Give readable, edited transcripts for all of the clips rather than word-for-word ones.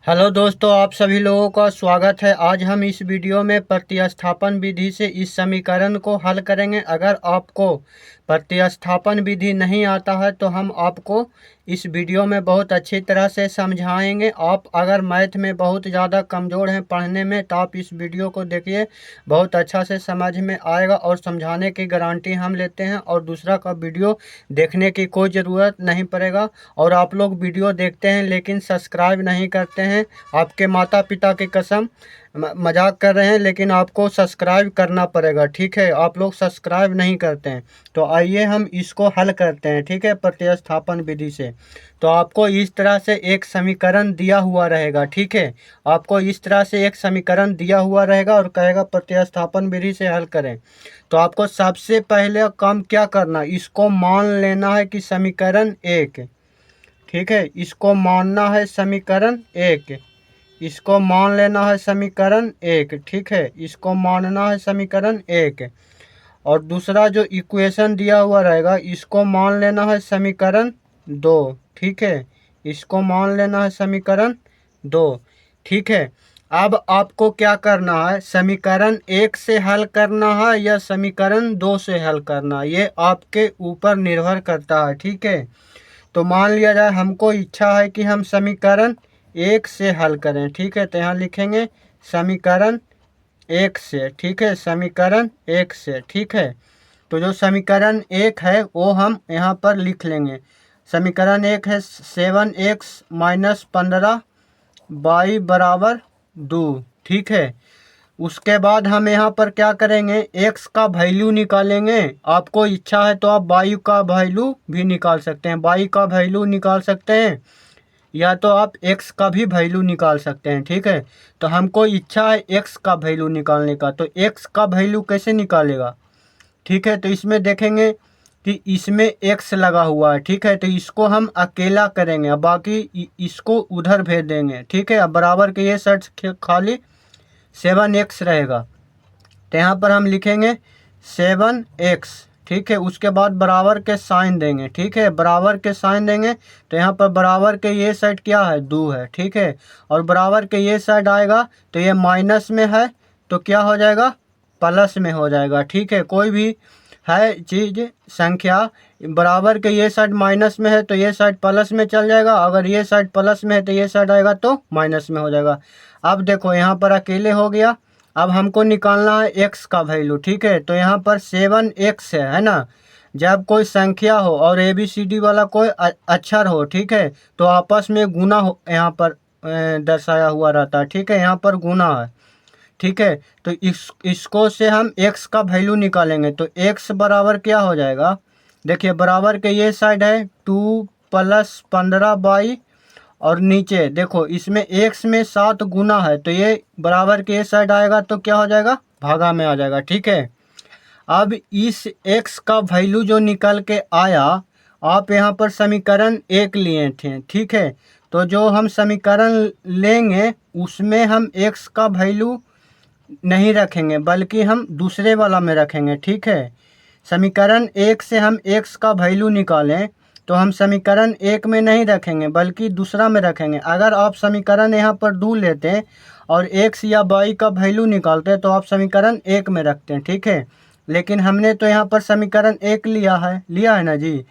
Hello दोस्तों, आप सभी लोगों का स्वागत है। आज हम इस वीडियो में प्रतिस्थापन विधि से इस समीकरण को हल करेंगे। अगर आपको प्रतिस्थापन विधि नहीं आता है तो हम आपको इस वीडियो में बहुत अच्छी तरह से समझाएंगे। आप अगर मैथ में बहुत ज़्यादा कमज़ोर हैं पढ़ने में तो आप इस वीडियो को देखिए, बहुत अच्छा से समझ में आएगा और समझाने की गारंटी हम लेते हैं और दूसरा का वीडियो देखने की कोई ज़रूरत नहीं पड़ेगा। और आप लोग वीडियो देखते हैं लेकिन सब्सक्राइब नहीं करते हैं, आपके माता पिता की कसम, मजाक कर रहे हैं, लेकिन आपको सब्सक्राइब करना पड़ेगा। ठीक है, आप लोग सब्सक्राइब नहीं करते हैं। तो आइए हम इसको हल करते हैं। ठीक है, प्रतिस्थापन विधि से तो आपको इस तरह से एक समीकरण दिया हुआ रहेगा। ठीक है, आपको इस तरह से एक समीकरण दिया हुआ रहेगा और कहेगा प्रतिस्थापन विधि से हल करें। तो आपको सबसे पहले काम क्या करना, इसको मान लेना है कि समीकरण एक। ठीक है, इसको मानना है समीकरण एक, इसको मान लेना है समीकरण एक। ठीक है, इसको मानना है समीकरण एक। और दूसरा जो इक्वेशन दिया हुआ रहेगा इसको मान लेना है समीकरण दो। ठीक है, इसको मान लेना है समीकरण दो। ठीक है, अब आपको क्या करना है, समीकरण एक से हल करना है या समीकरण दो से हल करना है, ये आपके ऊपर निर्भर करता है। ठीक है, तो मान लिया जाए हमको इच्छा है कि हम समीकरण एक से हल करें। ठीक है, तो यहाँ लिखेंगे समीकरण एक से। ठीक है, समीकरण एक से। ठीक है, तो जो समीकरण एक है वो हम यहाँ पर लिख लेंगे। समीकरण एक है 7x-15y बराबर 2। ठीक है, उसके बाद हम यहाँ पर क्या करेंगे, x का वैल्यू निकालेंगे। आपको इच्छा है तो आप y का वैल्यू भी निकाल सकते हैं, y का वैल्यू निकाल सकते हैं, या तो आप x का भी वैल्यू निकाल सकते हैं। ठीक है, तो हमको इच्छा है x का वैल्यू निकालने का, तो x का वैल्यू कैसे निकालेगा। ठीक है, तो इसमें देखेंगे कि इसमें x लगा हुआ है। ठीक है, तो इसको हम अकेला करेंगे, अब बाकी इसको उधर भेज देंगे। ठीक है, अब बराबर के ये साइड खाली 7x रहेगा, तो यहाँ पर हम लिखेंगे 7x। ठीक है, उसके बाद बराबर के साइन देंगे। ठीक है, बराबर के साइन देंगे तो यहाँ पर बराबर के ये साइड क्या है, 2 है। ठीक है, और बराबर के ये साइड आएगा तो ये माइनस में है तो क्या हो जाएगा, प्लस में हो जाएगा। ठीक है, कोई भी है चीज़ संख्या बराबर के ये साइड माइनस में है तो ये साइड प्लस में चल जाएगा, अगर ये साइड प्लस में है तो ये साइड आएगा तो माइनस में हो जाएगा। अब देखो यहाँ पर अकेले हो गया। अब हमको निकालना है x का वैल्यू। ठीक है, तो यहाँ पर 7x है ना। जब कोई संख्या हो और ABCD वाला कोई अक्षर हो, ठीक है, तो आपस में गुना हो यहाँ पर दर्शाया हुआ रहता है। ठीक है, यहाँ पर गुना है। ठीक है, तो इसको से हम x का वैल्यू निकालेंगे तो x बराबर क्या हो जाएगा, देखिए बराबर के ये साइड है 2 + 15y, और नीचे देखो इसमें x में 7 गुना है तो ये बराबर के ये साइड आएगा तो क्या हो जाएगा, भागा में आ जाएगा। ठीक है, अब इस x का वैल्यू जो निकल के आया, आप यहाँ पर समीकरण एक लिए थे। ठीक है, तो जो हम समीकरण लेंगे उसमें हम x का वैल्यू नहीं रखेंगे बल्कि हम दूसरे वाला में रखेंगे। ठीक है, समीकरण एक से हम x का वैल्यू निकालें तो हम समीकरण एक में नहीं रखेंगे बल्कि दूसरा में रखेंगे। अगर आप समीकरण यहाँ पर 2 लेते हैं और x या y का वैल्यू निकालते हैं तो आप समीकरण एक में रखते हैं। ठीक है, लेकिन हमने तो यहाँ पर समीकरण एक लिया है ना जी,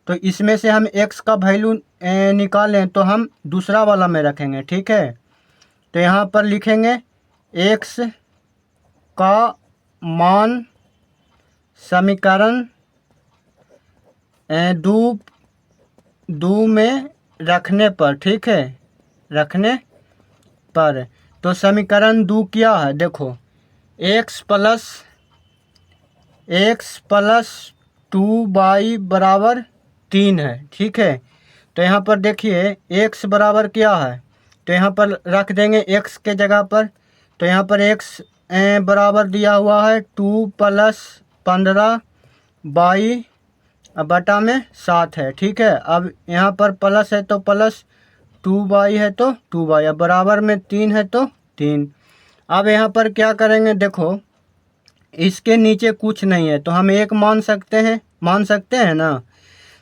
तो इसमें से हम x का वैल्यू निकालें तो हम दूसरा वाला में रखेंगे। ठीक है, तो यहाँ पर लिखेंगे x का मान समीकरण दो में रखने पर। ठीक है, रखने पर तो समीकरण 2 क्या है, देखो x प्लस 2y बराबर 3 है। ठीक है, तो यहाँ पर देखिए x बराबर क्या है, तो यहाँ पर रख देंगे x के जगह पर। तो यहाँ पर x बराबर दिया हुआ है 2 + 15y बटा में 7 है। ठीक है, अब यहाँ पर प्लस है तो प्लस 2y है तो 2y, अब बराबर में 3 है तो 3। अब यहाँ पर क्या करेंगे, देखो इसके नीचे कुछ नहीं है तो हम एक मान सकते हैं ना।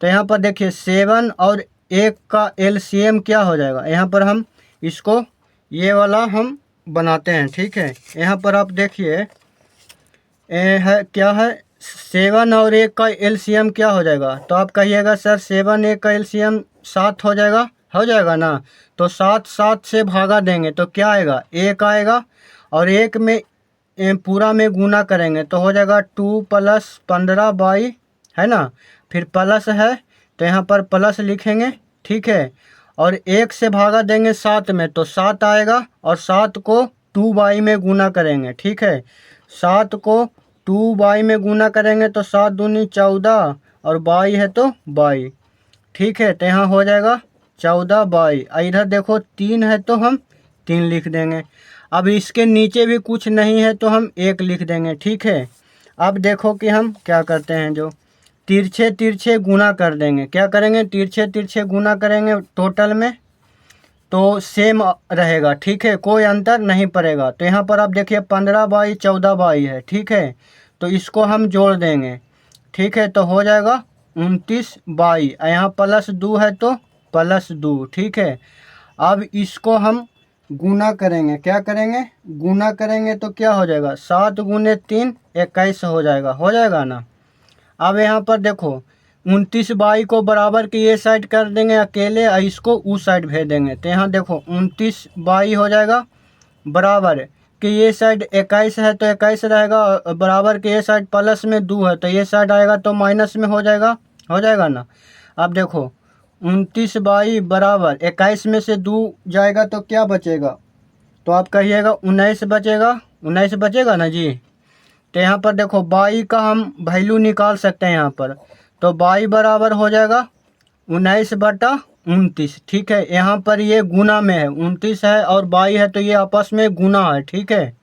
तो यहाँ पर देखिए 7 और 1 का LCM क्या हो जाएगा, यहाँ पर हम इसको ये वाला हम बनाते हैं। ठीक है, यहाँ पर आप देखिए है क्या है 7 और 1 का एलसीएम क्या हो जाएगा। तो आप कहिएगा सर 7 1 का एलसीएम 7 हो जाएगा ना। तो 7 7 से भागा देंगे तो क्या आएगा 1 आएगा, और 1 में पूरा में गुना करेंगे तो हो जाएगा 2 + 15/, है ना। फिर प्लस है तो यहाँ पर प्लस लिखेंगे। ठीक है, और 1 से भागा देंगे 7 में तो 7 आएगा, और 7 को 2/, में गुना करेंगे। ठीक है, 7 को 2/, में गुना करेंगे तो 7 दूनी 14, और 22 है तो 22। ठीक है, तो यहाँ हो जाएगा 14/। इधर देखो 3 है तो हम 3 लिख देंगे। अब इसके नीचे भी कुछ नहीं है तो हम 1 लिख देंगे। ठीक है, अब देखो कि हम क्या करते हैं, जो तिरछे तिरछे गुना कर देंगे। क्या करेंगे, तिरछे तिरछे गुना करेंगे टोटल में तो सेम रहेगा। ठीक है, कोई अंतर नहीं पड़ेगा। तो यहाँ पर आप देखिए 15/, 14/, है। ठीक है, तो इसको हम जोड़ देंगे। ठीक है, तो हो जाएगा 29/। यहाँ +2 है तो +2। ठीक है, अब इसको हम गुना करेंगे। क्या करेंगे, गुना करेंगे तो क्या हो जाएगा 7 × 3 21 हो जाएगा ना। अब यहाँ पर देखो 29/, को बराबर की ये साइड कर देंगे अकेले, और इसको उस साइड भेज देंगे। तो यहाँ देखो 29/, हो जाएगा बराबर कि ये साइड 21 है तो 21 रहेगा, बराबर के ये साइड प्लस में 2 है तो ये साइड आएगा तो माइनस में हो जाएगा ना। अब देखो 29/, बराबर 21 में से 2 जाएगा तो क्या बचेगा, तो आप कहिएगा 19 बचेगा ना जी। तो यहाँ पर देखो 22 का हम वैल्यू निकाल सकते हैं यहाँ पर। तो 22 बराबर हो जाएगा 19/29। ठीक है, यहाँ पर ये गुना में है, 29 है और 22 है तो ये आपस में गुना है। ठीक है,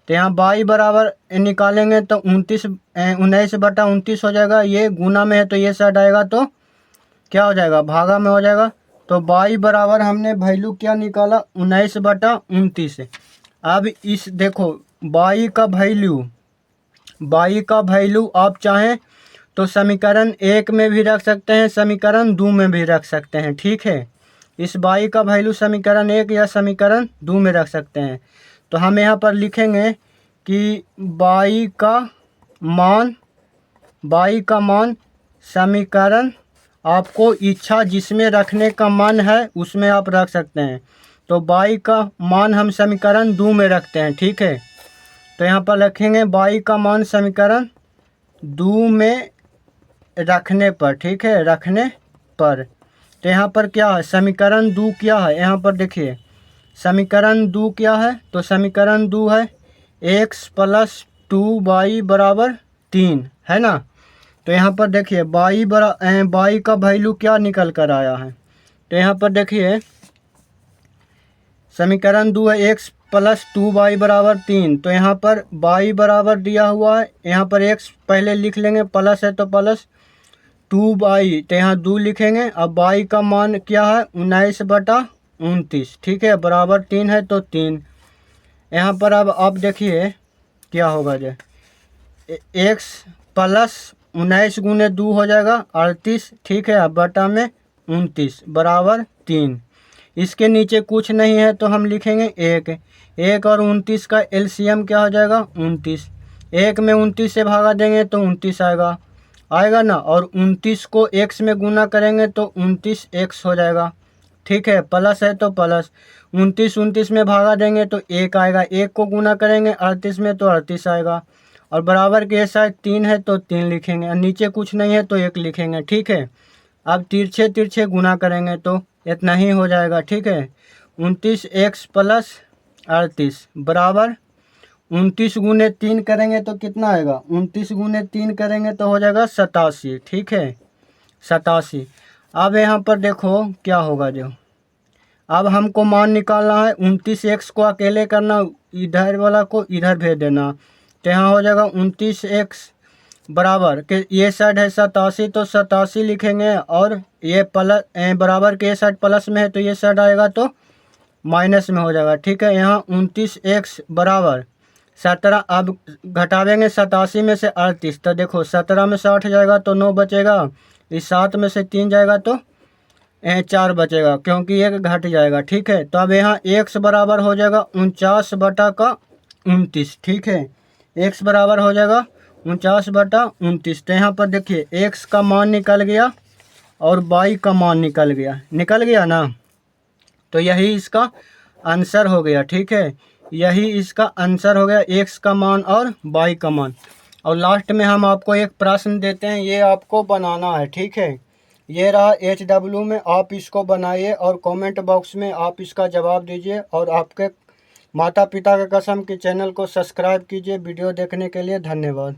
तो यहाँ 22 बराबर निकालेंगे तो 19/29 हो जाएगा। ये गुना में है तो ये साइड आएगा तो क्या हो जाएगा, भागा में हो जाएगा। तो 22 बराबर हमने वैल्यू क्या निकाला 19/29। अब इस देखो 22 का वैल्यू आप चाहें तो समीकरण 1 में भी रख सकते हैं, समीकरण 2 में भी रख सकते हैं। ठीक है, इस 22 का वैल्यू समीकरण 1 या समीकरण 2 में रख सकते हैं। तो हम यहाँ पर लिखेंगे कि 22 का मान समीकरण आपको इच्छा जिसमें रखने का मन है उसमें आप रख सकते हैं। तो 22 का मान हम समीकरण 2 में रखते हैं। ठीक है, तो यहाँ पर रखेंगे 22 का मान समीकरण 2 में रखने पर। ठीक है, रखने पर तो यहाँ पर क्या है, समीकरण 2 क्या है, यहाँ पर देखिए समीकरण 2 क्या है, तो समीकरण 2 है x + 2y = 3, है ना। तो यहाँ पर देखिए 22 का वैल्यू क्या निकल कर आया है। तो यहाँ पर देखिए समीकरण 2 है x + 2y = 3। तो यहाँ पर y बराबर दिया हुआ है, यहाँ पर x पहले लिख लेंगे, प्लस है तो प्लस 2y, तो यहाँ 2 लिखेंगे। अब y का मान क्या है 19/29। ठीक है, बराबर 3 है तो 3। यहाँ पर अब आप देखिए क्या होगा, जो x + 19 × 2 हो जाएगा 38। ठीक है, अब बटा में 29 बराबर 3। इसके नीचे कुछ नहीं है तो हम लिखेंगे 1 और 29 का एलसीएम क्या हो जाएगा 29। 1 में 29 से भागा देंगे तो 29 आएगा ना, और 29 को x में गुना करेंगे तो 29x हो जाएगा। ठीक है, प्लस है तो प्लस 29 में भागा देंगे तो 1 आएगा, 1 को गुना करेंगे 38 में तो 38 आएगा, और बराबर के साइड 3 है तो 3 लिखेंगे, और नीचे कुछ नहीं है तो 1 लिखेंगे। ठीक है, अब तिरछे तिरछे गुना करेंगे तो इतना ही हो जाएगा। ठीक है, 29x + 38 बराबर 29 × 3 करेंगे तो कितना आएगा, 29 × 3 करेंगे तो हो जाएगा 87। ठीक है, 87। अब यहाँ पर देखो क्या होगा, जो अब हमको मान निकालना है 29x को अकेले करना, इधर वाला को इधर भेज देना। तो यहाँ हो जाएगा 29x बराबर के ये साइड है 87 तो 87 लिखेंगे, और ये प्लस बराबर के ये साइड प्लस में है तो ये साइड आएगा तो माइनस में हो जाएगा। ठीक है, यहाँ 29x बराबर 17, अब घटावेंगे 87 में से 38, तो देखो 17 में से 8 जाएगा तो 9 बचेगा, इस 7 में से 3 जाएगा तो 4 बचेगा क्योंकि एक घट जाएगा। ठीक है, तो अब यहाँ x बराबर हो जाएगा 49/29। ठीक है, x बराबर हो जाएगा 49/29। तो यहाँ पर देखिए x का मान निकल गया और y का मान निकल गया ना। तो यही इसका आंसर हो गया। ठीक है, यही इसका आंसर हो गया, x का मान और y का मान। और लास्ट में हम आपको एक प्रश्न देते हैं, ये आपको बनाना है। ठीक है, ये रहा HW में, आप इसको बनाइए और कमेंट बॉक्स में आप इसका जवाब दीजिए। और आपके माता पिता के कसम के चैनल को सब्सक्राइब कीजिए। वीडियो देखने के लिए धन्यवाद।